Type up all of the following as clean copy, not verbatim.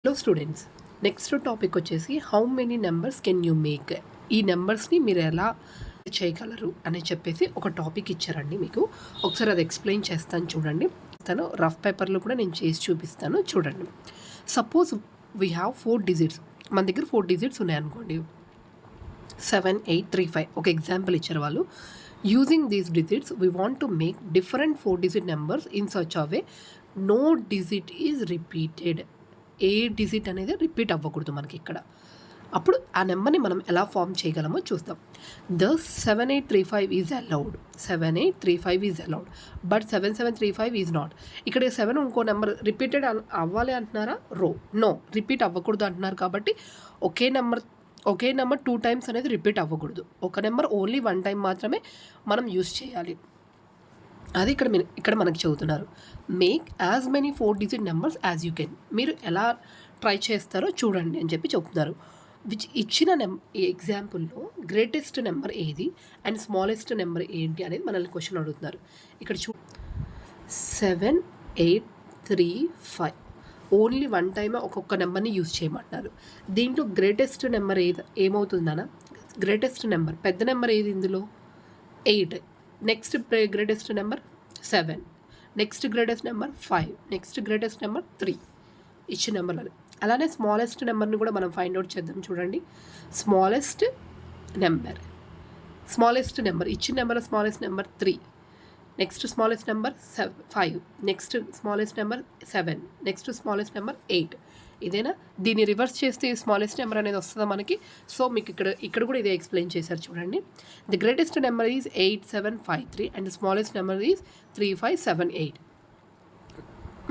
Hello students, next topic వచ్చేసి how many numbers can you make. ఈ నెంబర్స్ని మీరు ఎలా చేయగలరు అని చెప్పేసి ఒక టాపిక్ ఇచ్చారండి మీకు. ఒకసారి అది ఎక్స్ప్లెయిన్ చేస్తాను చూడండి. తను రఫ్ పేపర్లో కూడా నేను చేసి చూపిస్తాను చూడండి. Suppose we have 4 digits. మన దగ్గర 4 డిజిట్స్ ఉన్నాయనుకోండి, 7, 8, 3, 5. ఒక ఎగ్జాంపుల్ ఇచ్చారు వాళ్ళు. Using these digits we want to make different 4 digit numbers in such a way no digit is repeated. ఏ డిజిట్ అనేది రిపీట్ అవ్వకూడదు మనకి ఇక్కడ. అప్పుడు ఆ నెంబర్ని మనం ఎలా ఫామ్ చేయగలమో చూద్దాం. The 7835 is allowed. 7835 is allowed, but 7735 is not. ఇక్కడ 7 ఇంకో నెంబర్ రిపీటెడ్ అవ్వాలి అంటున్నారా? నో, రిపీట్ అవ్వకూడదు అంటున్నారు. కాబట్టి ఒకే నెంబర్ 2 టైమ్స్ అనేది రిపీట్ అవ్వకూడదు. ఒక నెంబర్ ఓన్లీ 1 టైం మాత్రమే మనం యూస్ చేయాలి. అది ఇక్కడ మనకి చెబుతున్నారు. Make as many 4 digit numbers as you can. మీరు ఎలా ట్రై చేస్తారో చూడండి అని చెప్పి చెప్తున్నారు. ఇచ్చిన ఈ ఎగ్జాంపుల్లో గ్రేటెస్ట్ నెంబర్ ఏది అండ్ స్మాలెస్ట్ నెంబర్ ఏంటి అనేది మనల్ని క్వశ్చన్ అడుగుతున్నారు. ఇక్కడ 7835 ఓన్లీ 1 టైమ్ ఒక్కొక్క నెంబర్ని యూజ్ చేయమంటున్నారు. దీంట్లో గ్రేటెస్ట్ నెంబర్ ఏమవుతుందన్న? గ్రేటెస్ట్ నెంబర్ పెద్ద నెంబర్ ఏది ఇందులో? 8. Next greatest number 7. Next greatest number 5. Next greatest number 3. ఇచ్చిన నెంబర్లు. అలానే స్మాలెస్ట్ నెంబర్ని కూడా మనం ఫైండ్ అవుట్ చేద్దాం చూడండి. స్మాలెస్ట్ నెంబర్ ఇచ్చిన number smallest number 3. Next smallest number 5. Next smallest number 7. Next smallest number 8. ఇదేనా? దీన్ని రివర్స్ చేస్తే స్మాలెస్ట్ నెంబర్ అనేది వస్తుందా మనకి? సో మీకు ఇక్కడ కూడా ఇదే ఎక్స్ప్లెయిన్ చేశారు చూడండి. The greatest number is 8753 and the smallest number is 3578.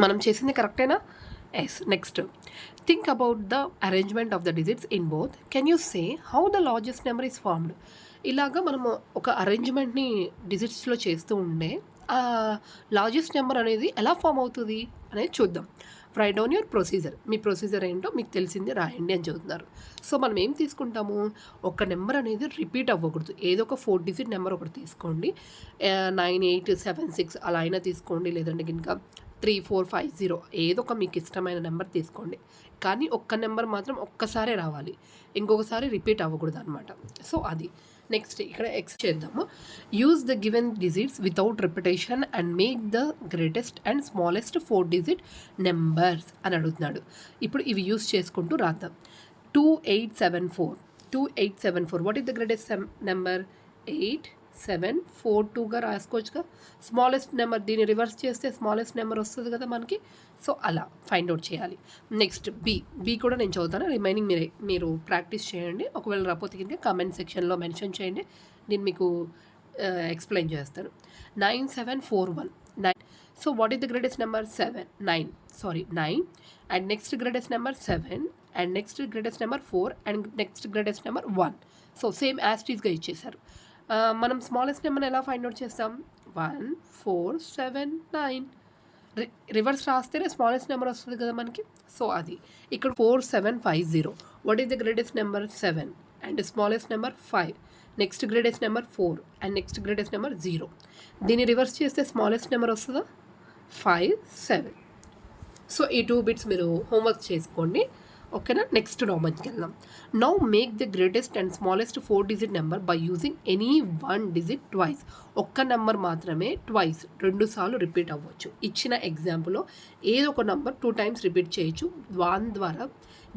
మనం చేసింది కరెక్టేనా? Yes. Next, think about the arrangement of the digits in both. Can you say how the largest number is formed. ఇలాగా మనము ఒక అరేంజ్మెంట్ని డిజిట్స్లో చేస్తూ ఉండే లార్జెస్ట్ నెంబర్ అనేది ఎలా ఫామ్ అవుతుంది అనేది చూద్దాం. Right down your procedure. Me procedure ఏంటో మీకు తెలిసింది రాయండి అని చెబుతున్నారు. సో మనం ఏం తీసుకుంటాము? ఒక నెంబర్ అనేది రిపీట్ అవ్వకూడదు. ఏదో ఒక 4 డిజిట్ నెంబర్ ఒకటి తీసుకోండి. 9876 అలా అయినా తీసుకోండి, లేదంటే కనుక 3450 ఏదో ఒక మీకు ఇష్టమైన నెంబర్ తీసుకోండి. కానీ ఒక్క నెంబర్ మాత్రం ఒక్కసారే రావాలి, ఇంకొకసారి రిపీట్ అవ్వకూడదు అనమాట. సో అది నెక్స్ట్ ఇక్కడ ఎక్స్ చేద్దాము. Use the given digits without repetition and make the greatest and smallest 4 digit numbers అని అడుగుతున్నాడు. ఇప్పుడు ఇవి యూజ్ చేసుకుంటూ రాద్దాం. 2874 what is the greatest number? 8742గా రాసుకోవచ్చుగా. స్మాలెస్ట్ నెంబర్ దీన్ని రివర్స్ చేస్తే స్మాలెస్ట్ నెంబర్ వస్తుంది కదా మనకి. సో అలా ఫైండ్ అవుట్ చేయాలి. నెక్స్ట్ బి కూడా నేను చదువుతాను, రిమైనింగ్ మీరు ప్రాక్టీస్ చేయండి. ఒకవేళ రాకపోతే కింద కామెంట్ సెక్షన్లో మెన్షన్ చేయండి, నేను మీకు ఎక్స్ప్లెయిన్ చేస్తాను. 9741 9. So what is the greatest number? 9 and next greatest number 7 and next greatest number 4 and next greatest number 1. So same యాస్టీస్గా ఇచ్చేసారు. మనం స్మాలెస్ట్ నెంబర్ని ఎలా ఫైండ్ అవుట్ చేస్తాం? 1479. రివర్స్ రాస్తేనే స్మాలెస్ట్ నెంబర్ వస్తుంది కదా మనకి. సో అది ఇక్కడ 4750. What is the greatest number? 7 and smallest number 5. Next greatest number 4 and next greatest number 0. దీన్ని రివర్స్ చేస్తే స్మాలెస్ట్ నెంబర్ వస్తుందా? 57. సో ఈ 2 బిట్స్ మీరు హోంవర్క్ చేసుకోండి, ఓకేనా? నెక్స్ట్ ప్రాబ్లంకి వెళ్దాం. Now make the greatest and smallest 4 digit number by using any 1 digit twice. ఒక్క నెంబర్ మాత్రమే ట్వైస్ 2 సార్లు రిపీట్ అవ్వచ్చు. ఇచ్చిన ఎగ్జాంపుల్లో ఏదో ఒక నెంబర్ 2 టైమ్స్ రిపీట్ చేయొచ్చు. దాని ద్వారా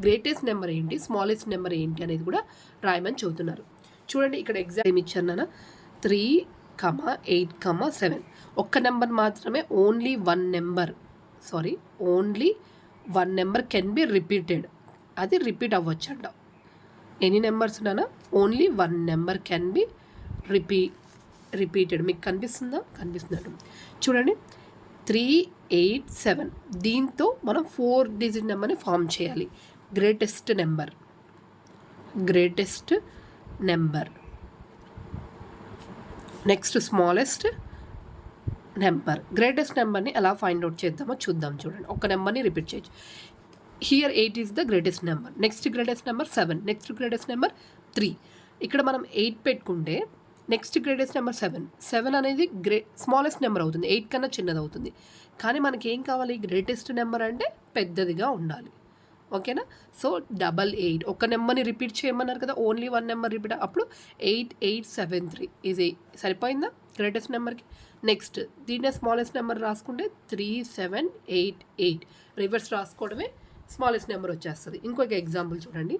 గ్రేటెస్ట్ నెంబర్ ఏంటి, స్మాలెస్ట్ నెంబర్ ఏంటి అనేది కూడా రాయమని చెబుతున్నారు. చూడండి ఇక్కడ ఎగ్జామ్ ఇచ్చాను నాన్న. 3, 8, 7. ఒక్క నెంబర్ మాత్రమే only one number can be repeated. అది రిపీట్ అవ్వచ్చు అంట. ఎనీ నెంబర్స్ నానా only 1 number can be repeated. మీకు కనిపిస్తున్నట్టు చూడండి. 387. దీంతో మనం 4 డిజిట్ నెంబర్ని ఫామ్ చేయాలి. Greatest number next smallest number. Greatest నెంబర్ని ఎలా ఫైండ్ అవుట్ చేద్దామో చూద్దాం. చూడండి, ఒక నెంబర్ని రిపీట్ చేయొచ్చు. Here 8 is the greatest number. Next greatest number 7. Next greatest number 3. ఇక్కడ మనం 8 పెట్టుకుంటే నెక్స్ట్ గ్రేటెస్ట్ నెంబర్ 7 అనేది స్మాలెస్ట్ నెంబర్ అవుతుంది, 8 కన్నా చిన్నది అవుతుంది. కానీ మనకి ఏం కావాలి? గ్రేటెస్ట్ నెంబర్ అంటే పెద్దదిగా ఉండాలి. ఓకేనా. సో 88 ఒక నెంబర్ని రిపీట్ చేయమన్నారు కదా, ఓన్లీ వన్ నెంబర్ రిపీట్, అప్పుడు 8873 ఇది సరిపోయిందా గ్రేటెస్ట్ నెంబర్కి. నెక్స్ట్ దీన్నే స్మాలెస్ట్ నెంబర్ రాసుకుంటే 3788 రివర్స్ రాసుకోవడమే స్మాలెస్ట్ నెంబర్ వచ్చేస్తుంది. ఇంకొక ఎగ్జాంపుల్ చూడండి,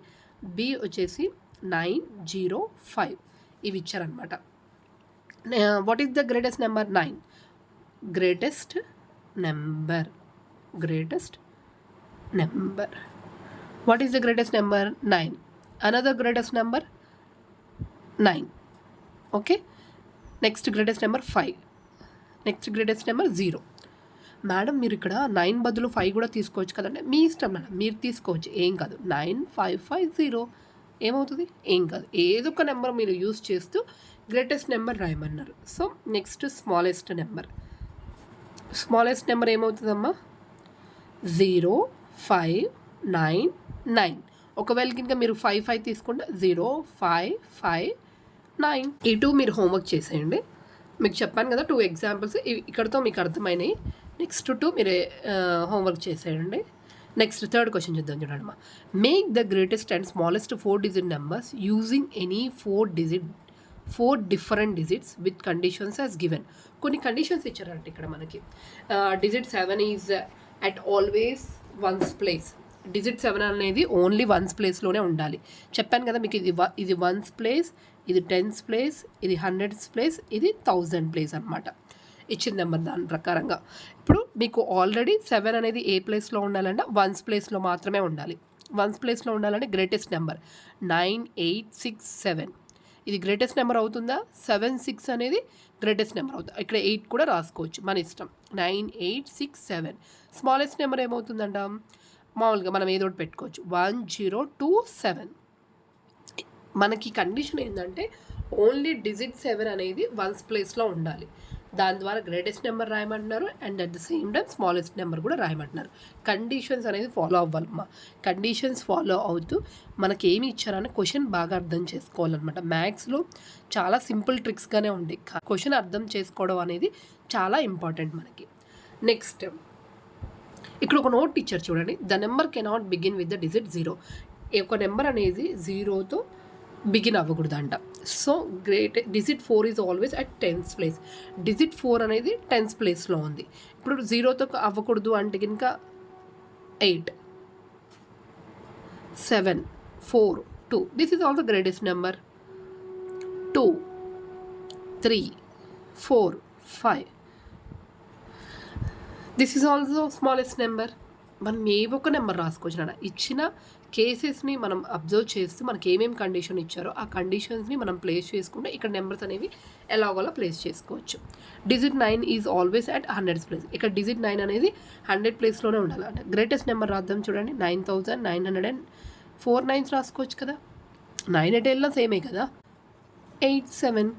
బి వచ్చేసి 905 ఇవి ఇచ్చారనమాట. What is the greatest number? 9. Greatest number what is the greatest number? 9. Another greatest number 9. Okay, next greatest number 5. Next greatest number 0. Madam మీరు ఇక్కడ 9 బదులు 5 కూడా తీసుకోవచ్చు కదండి. మీ ఇష్టం మేడం, మీరు తీసుకోవచ్చు, ఏం కాదు. 9550 ఏమవుతుంది? ఏం కాదు, ఏదో ఒక నెంబర్ మీరు యూస్ చేస్తూ గ్రేటెస్ట్ నెంబర్ రాయమన్నారు. సో నెక్స్ట్ స్మాలెస్ట్ నెంబర్ ఏమవుతుందమ్మా? 0599. ఒకవేళ కనుక మీరు 55 తీసుకుంటే 0559. ఇటు మీరు హోంవర్క్ చేసేయండి. మీకు చెప్పాను కదా 2 ఎగ్జాంపుల్స్, ఇక్కడతో మీకు అర్థమైనాయి. నెక్స్ట్ 2 మీరు హోంవర్క్ చేసేయండి. నెక్స్ట్ థర్డ్ క్వశ్చన్ చూద్దాం చూడండి. Make the greatest and smallest 4 digit numbers using any 4 different digits with conditions as given. కొన్ని కండిషన్స్ ఇచ్చారంటే ఇక్కడ మనకి digit 7 is at always ones place. Digit 7 అనేది ఓన్లీ వన్స్ ప్లేస్లోనే ఉండాలి. చెప్పాను కదా మీకు, ఇది వన్స్ ప్లేస్, ఇది టెన్స్ ప్లేస్, ఇది హండ్రెడ్స్ ప్లేస్, ఇది 1000 ప్లేస్ అనమాట ఇచ్చిన నెంబర్. దాని ప్రకారంగా ఇప్పుడు మీకు ఆల్రెడీ 7 అనేది ఏ ప్లేస్లో ఉండాలంటే వన్స్ ప్లేస్లో మాత్రమే ఉండాలి. వన్స్ ప్లేస్లో ఉండాలంటే గ్రేటెస్ట్ నెంబర్ 9867 ఇది గ్రేటెస్ట్ నెంబర్ అవుతుందా? 76 అనేది గ్రేటెస్ట్ నెంబర్ అవుతుంది. ఇక్కడ 8 కూడా రాసుకోవచ్చు, మన ఇష్టం. 9867. స్మాలెస్ట్ నెంబర్ ఏమవుతుందంట? మామూలుగా మనం ఏదో ఒకటి పెట్టుకోవచ్చు, 1027. మనకి కండిషన్ ఏంటంటే ఓన్లీ డిజిట్ 7 అనేది వన్స్ ప్లేస్లో ఉండాలి. దాని ద్వారా గ్రేటెస్ట్ నెంబర్ రాయమంటున్నారు and at the same time smallest number కూడా రాయమంటున్నారు. కండిషన్స్ అనేది ఫాలో అవ్వాలమ్మా. కండిషన్స్ ఫాలో అవుతూ మనకి ఏమి ఇచ్చారని క్వశ్చన్ బాగా అర్థం చేసుకోవాలన్నమాట. మ్యాథ్స్లో చాలా సింపుల్ ట్రిక్స్గానే ఉంది, క్వశ్చన్ అర్థం చేసుకోవడం అనేది చాలా ఇంపార్టెంట్ మనకి. నెక్స్ట్ ఇక్కడ ఒక నోట్ ఇచ్చారు చూడండి, the number cannot begin with the digit 0. ఒక నెంబర్ అనేది 0తో బిగిన్ అవ్వకూడదంట. So digit 4 is always at 10th place. Digit 4 అనేది 10th ప్లేస్లో ఉంది. ఇప్పుడు 0తో అవ్వకూడదు అంటే కనుక 8, 7, 4, 2. This is also greatest number. 2, 3, 4, 5. This is also smallest number. మనం ఏవో ఒక నెంబర్ రాసుకోవచ్చు నాన్న. ఇచ్చిన కేసెస్ని మనం అబ్జర్వ్ చేస్తూ మనకి ఏమేమి కండిషన్ ఇచ్చారో ఆ కండిషన్స్ని మనం ప్లేస్ చేసుకుంటే ఇక్కడ నెంబర్స్ అనేవి ఎలాగోలా ప్లేస్ చేసుకోవచ్చు. Digit 9 is always at 100th place. ఇక్కడ డిజిట్ 9 అనేది 100 ప్లేస్లోనే ఉండాలి. అంటే గ్రేటెస్ట్ నెంబర్ రాద్దాం చూడండి, 9904 9s రాసుకోవచ్చు కదా. 9 ఎట్ వెళ్ళినా సేమే కదా, 87.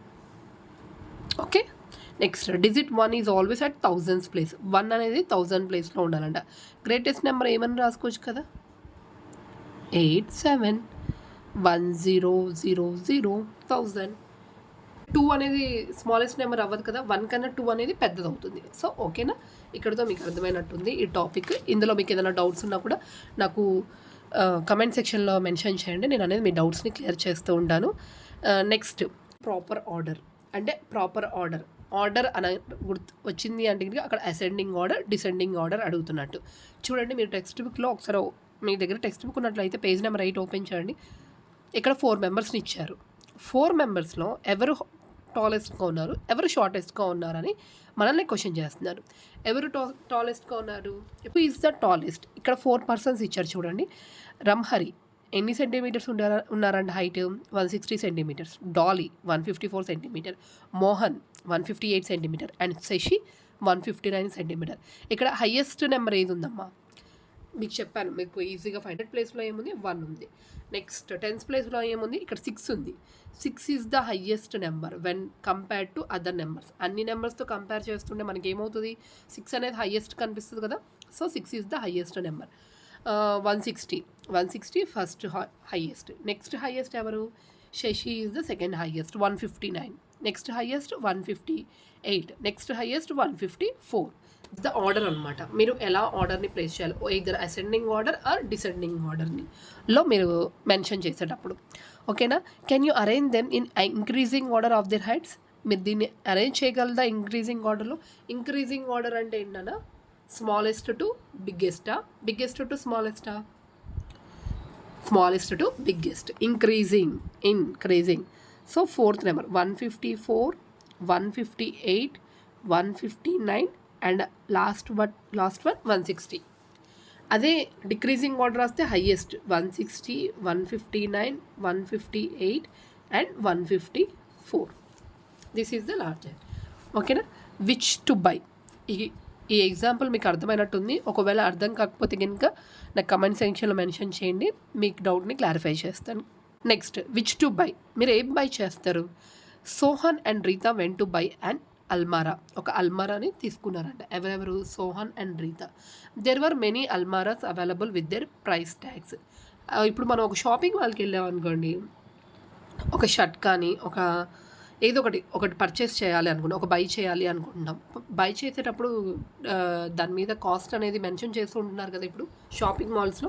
Okay. Next digit 1 is always at 1000th place. 1 అనేది 1000 ప్లేస్లో ఉండాలంట. గ్రేటెస్ట్ నెంబర్ ఏమని రాసుకోవచ్చు కదా, 8710001000. 2 అనేది స్మాలెస్ట్ నెంబర్ అవ్వదు కదా, 1 కన్నా 2 అనేది పెద్దది అవుతుంది. సో ఓకేనా, ఇక్కడతో మీకు అర్థమైనట్టుంది ఈ టాపిక్. ఇందులో మీకు ఏదైనా డౌట్స్ ఉన్నా కూడా నాకు కమెంట్ సెక్షన్లో మెన్షన్ చేయండి, నేను అనేది మీ డౌట్స్ని క్లియర్ చేస్తూ ఉంటాను. నెక్స్ట్ ప్రాపర్ ఆర్డర్ అన వచ్చింది అంటే అక్కడ అసెండింగ్ ఆర్డర్, డిసెండింగ్ ఆర్డర్ అడుగుతున్నట్టు. చూడండి మీరు టెక్స్ట్ బుక్లో ఒకసారి మీ దగ్గర టెక్స్ట్ బుక్ ఉన్నట్లయితే పేజ్ నెంబర్ 8 ఓపెన్ చేయండి. ఇక్కడ 4 మెంబర్స్ని ఇచ్చారు. 4 మెంబర్స్లో ఎవరు టాలెస్ట్గా ఉన్నారు, ఎవరు షార్టెస్ట్గా ఉన్నారని మనల్ని క్వశ్చన్ చేస్తున్నారు. ఎవరు టాలెస్ట్గా ఉన్నారు? Who is the tallest? ఇక్కడ 4 పర్సన్స్ ఇచ్చారు చూడండి. రమ్హరి ఎన్ని సెంటీమీటర్స్ ఉన్నారంటే height 160 centimetres. Dolly 154 centimetre. Mohan 158 centimetre and Shashi 159 centimetre. ఇక్కడ హయ్యెస్ట్ నెంబర్ ఏది ఉందమ్మా? మీకు చెప్పాను, మీకు ఈజీగా 100th ప్లేస్లో ఏముంది, 1 ఉంది. నెక్స్ట్ 10th ప్లేస్లో ఏముంది, ఇక్కడ 6 ఉంది. 6 is the highest number when compared to other numbers. అన్ని నెంబర్స్తో కంపేర్ చేస్తుంటే మనకి ఏమవుతుంది, 6 అనేది హయ్యెస్ట్ కనిపిస్తుంది కదా. So 6 is the highest number. 160 first highest. Next highest ఎవరు? Shashi is the second highest 159. Next highest 158. Next highest 154. The order అనమాట. మీరు ఎలా ఆర్డర్ని ప్లేస్ చేయాలి, either ascending order or descending ఆర్డర్ని లో మీరు మెన్షన్ చేసేటప్పుడు. ఓకేనా. Can you arrange them in increasing order of their heights. మీరు దీన్ని అరేంజ్ చేయగలదా ఇంక్రీజింగ్ ఆర్డర్లో? ఇంక్రీజింగ్ ఆర్డర్ అంటే ఏంటన్నా, స్మాలెస్ట్ టు బిగ్గెస్టా, బిగ్గెస్ట్ టు స్మాలెస్టా? Smallest to biggest. Increasing. So fourth number 154, 158, 159 and last one 160. అదే డిక్రీజింగ్ ఆర్డర్ వస్తే highest 160, 159, 158 and 154. This is the largest. ఓకేనా. Which to buy. ఈ ఎగ్జాంపుల్ మీకు అర్థమైనట్టుంది. ఒకవేళ అర్థం కాకపోతే కనుక నాకు కమెంట్ సెక్షన్లో మెన్షన్ చేయండి, మీకు డౌట్ని క్లారిఫై చేస్తాను. Next, which to buy. మీరు ఏం బై చేస్తారు? Sohan and Rita went to buy and almirah. ఒక అల్మారాని తీసుకున్నారంట. ఎవరెవరు? Sohan and Rita. There were many almirahs available with their price tags. ఇప్పుడు మనం ఒక షాపింగ్ మాల్కి వెళ్ళాం అనుకోండి, ఒక షర్ట్ కానీ ఏదో ఒకటి పర్చేస్ చేయాలి అనుకుంటాం, బై చేయాలి అనుకుంటున్నాం. బై చేసేటప్పుడు దాని మీద కాస్ట్ అనేది మెన్షన్ చేస్తూ ఉంటున్నారు కదా ఇప్పుడు షాపింగ్ మాల్స్లో.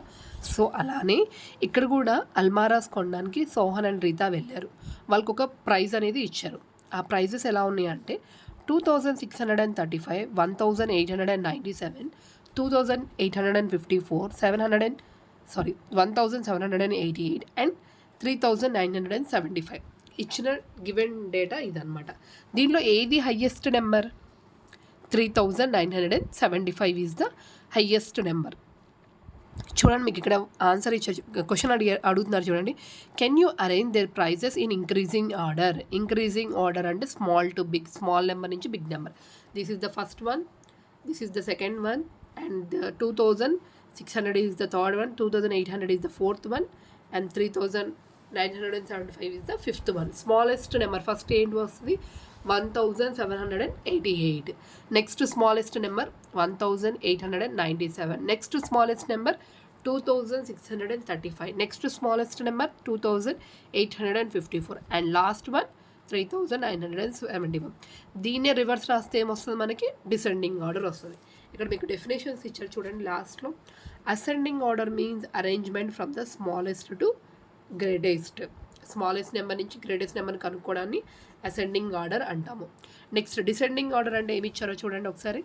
సో అలానే ఇక్కడ కూడా అల్మారాస్ కొనడానికి సోహన్ అండ్ రీతా వెళ్ళారు. వాళ్ళకు ఒక ప్రైజ్ అనేది ఇచ్చారు. ఆ ప్రైజెస్ ఎలా ఉన్నాయి అంటే 2635, 1897, 2854, 1788 అండ్ 3975. ఇచ్చిన గివెన్ డేటా ఇదనమాట. దీనిలో ఏది highest number? 3975 is the highest number. చూడండి, మీకు ఇక్కడ ఆన్సర్ ఇచ్చారు. క్వశ్చన్ అడుగుతున్నారు చూడండి. Can you arrange their prices in increasing order. Increasing order అంటే small to big, small number నుంచి big number. This is the first one, this is the second one and 2600 is the third one, 2800 is the fourth one and 3975 is the fifth one. Smallest number first ఏంటి వస్తుంది? 1788. Next smallest number 1897. Next smallest number 2635. Next smallest number 2854 and last one 3971. దీన్నే reverse రాస్తే ఏమొస్తుంది మనకి? Descending order వస్తుంది. ఇక్కడ మీకు definitions ఇచ్చారు చూడండి లాస్ట్లో. Ascending order means arrangement from the smallest to greatest. Smallest number నుంచి గ్రేటెస్ట్ నెంబర్ని కనుక్కోవడాన్ని అసెండింగ్ ఆర్డర్ అంటాము. నెక్స్ట్ డిసెండింగ్ ఆర్డర్ అంటే ఏమి ఇచ్చారో చూడండి ఒకసారి.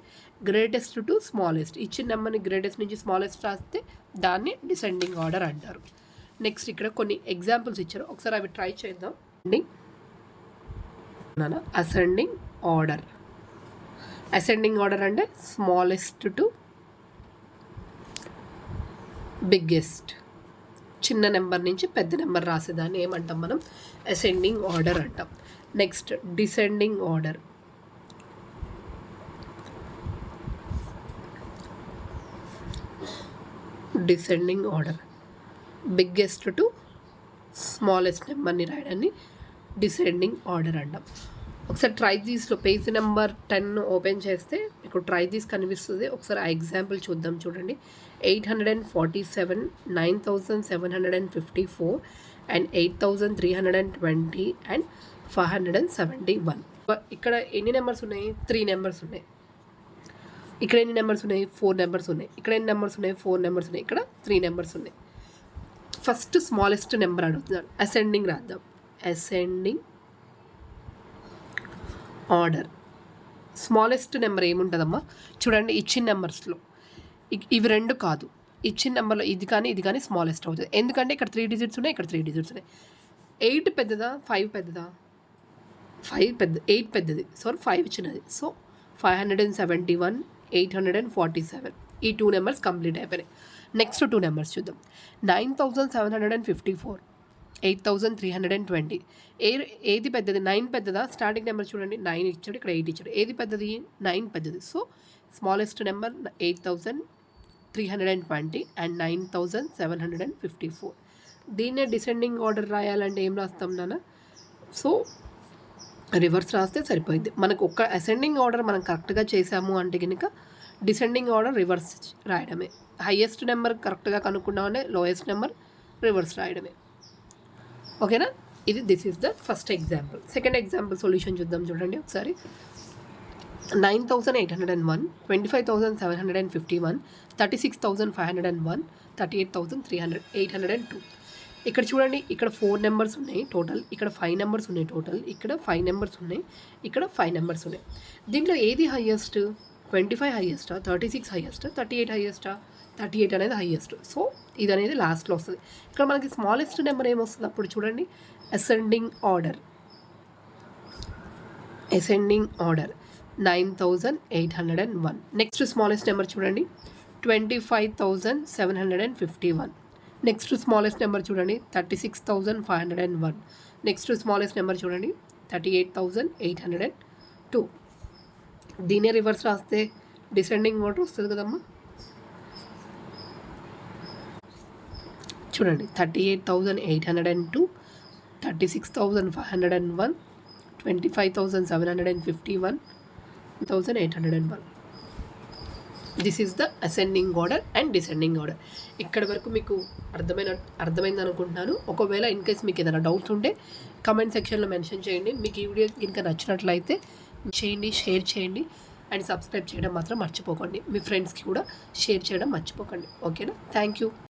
Greatest to smallest. ఇచ్చిన నెంబర్ని గ్రేటెస్ట్ నుంచి స్మాలెస్ట్ రాస్తే దాన్ని డిసెండింగ్ ఆర్డర్ అంటారు. నెక్స్ట్ ఇక్కడ కొన్ని ఎగ్జాంపుల్స్ ఇచ్చారు, ఒకసారి అవి ట్రై చేద్దాం. Ascending order. అసెండింగ్ ఆర్డర్ అంటే స్మాలెస్ట్ టు బిగ్గెస్ట్. చిన్న నెంబర్ నుంచి పెద్ద నెంబర్ రాసేదాన్ని ఏమంటాం మనం? అసెండింగ్ ఆర్డర్ అంటాం. Next descending order. Descending order biggest to smallest నెంబర్ని రాయడాన్ని డిసెండింగ్ ఆర్డర్ అంటాం. ఒకసారి ట్రై దీస్లో పేజ్ నెంబర్ 10 ఓపెన్ చేస్తే మీకు ట్రై దీస్ కనిపిస్తుంది. ఒకసారి ఆ ఎగ్జాంపుల్ చూద్దాం చూడండి. 847, 9754 అండ్ 8320 అండ్ 571. ఇక్కడ ఎన్ని నెంబర్స్ ఉన్నాయి? 3 నెంబర్స్ ఉన్నాయి. ఇక్కడ ఎన్ని నెంబర్స్ ఉన్నాయి? 4 నెంబర్స్ ఉన్నాయి. ఇక్కడ ఎన్ని నెంబర్స్ ఉన్నాయి? 4 నెంబర్స్ ఉన్నాయి. ఇక్కడ 3 నెంబర్స్ ఉన్నాయి. ఫస్ట్ స్మాలెస్ట్ నెంబర్ అడుగుతున్నాడు. అసెండింగ్ రాద్దాం. Ascending order. స్మాలెస్ట్ నెంబర్ ఏముంటుందమ్మా చూడండి. ఇచ్చిన నెంబర్స్లో ఇవి రెండు కాదు, ఇచ్చిన నెంబర్లో ఇది కానీ స్మాలెస్ట్ అవుతుంది. ఎందుకంటే ఇక్కడ 3 డిజిట్స్ ఉన్నాయి, ఇక్కడ 3 డిజిట్స్ ఉన్నాయి. 8 పెద్దదా 5 పెద్దదా? 8 పెద్దది. 5 చిన్నది. సో 571, 847. ఈ 2 నెంబర్స్ కంప్లీట్ అయిపోయినాయి. నెక్స్ట్ 2 నెంబర్స్ చూద్దాం. 9754, 8320. ఏది పెద్దది? 9 పెద్దదా? స్టార్టింగ్ నెంబర్ చూడండి, 9 ఇచ్చాడు, ఇక్కడ 8 ఇచ్చాడు. ఏది పెద్దది? 9 పెద్దది. So smallest number 8320 and 9754. దీన్నే డిసెండింగ్ ఆర్డర్ రాయాలంటే ఏం రాస్తాం నాన్న? సో రివర్స్ రాస్తే సరిపోయింది. మనకు ఒక అసెండింగ్ ఆర్డర్ మనం కరెక్ట్గా చేసాము అంటే కనుక డిసెండింగ్ ఆర్డర్ రివర్స్ రాయడమే. హైయెస్ట్ నెంబర్ కరెక్ట్గా కనుక్కున్నామనే లోయెస్ట్ నెంబర్ రివర్స్ రాయడమే. ఓకేనా. This is the first example. Second example solution చూద్దాం చూడండి ఒకసారి. 9,801, 25,751, 36,501, 38,300, 802. ఇక్కడ చూడండి, ఇక్కడ 4 నెంబర్స్ ఉన్నాయి టోటల్, ఇక్కడ 5 నెంబర్స్ ఉన్నాయి టోటల్, ఇక్కడ 5 నెంబర్స్ ఉన్నాయి, ఇక్కడ 5 నెంబర్స్ ఉన్నాయి. దీంట్లో ఏది హైయెస్ట్? 25 హైయెస్టా, 36 హైయెస్టా, 38 హైయెస్టా? 38 అనేది హైయెస్ట్. సో ఇది అనేది లాస్ట్లో వస్తుంది. ఇక్కడ మనకి స్మాలెస్ట్ నెంబర్ ఏమొస్తుంది అప్పుడు చూడండి, ascending order. 9,801. Next smallest number చూడండి, 25,751. నెక్స్ట్ స్మాలెస్ట్ నెంబర్ చూడండి, 36,501. నెక్స్ట్ స్మాలెస్ట్ నెంబర్ చూడండి, 38,802. దీనే రివర్స్ రాస్తే డిసెండింగ్ ఆర్డర్ వస్తుంది కదమ్మా. చూడండి, 38,802, 36,501, 25,751, 1,801. This is the ascending order and descending order. ఇక్కడ వరకు మీకు అర్థమైంది అనుకుంటున్నాను. ఒకవేళ ఇన్ కేస్ మీకు ఏదైనా డౌట్స్ ఉంటే కమెంట్ సెక్షన్లో మెన్షన్ చేయండి. మీకు ఈ వీడియో ఇంకా నచ్చినట్లయితే చేయండి, షేర్ చేయండి అండ్ సబ్స్క్రైబ్ చేయడం మాత్రం మర్చిపోకండి. మీ ఫ్రెండ్స్కి కూడా షేర్ చేయడం మర్చిపోకండి. ఓకేనా? Thank you.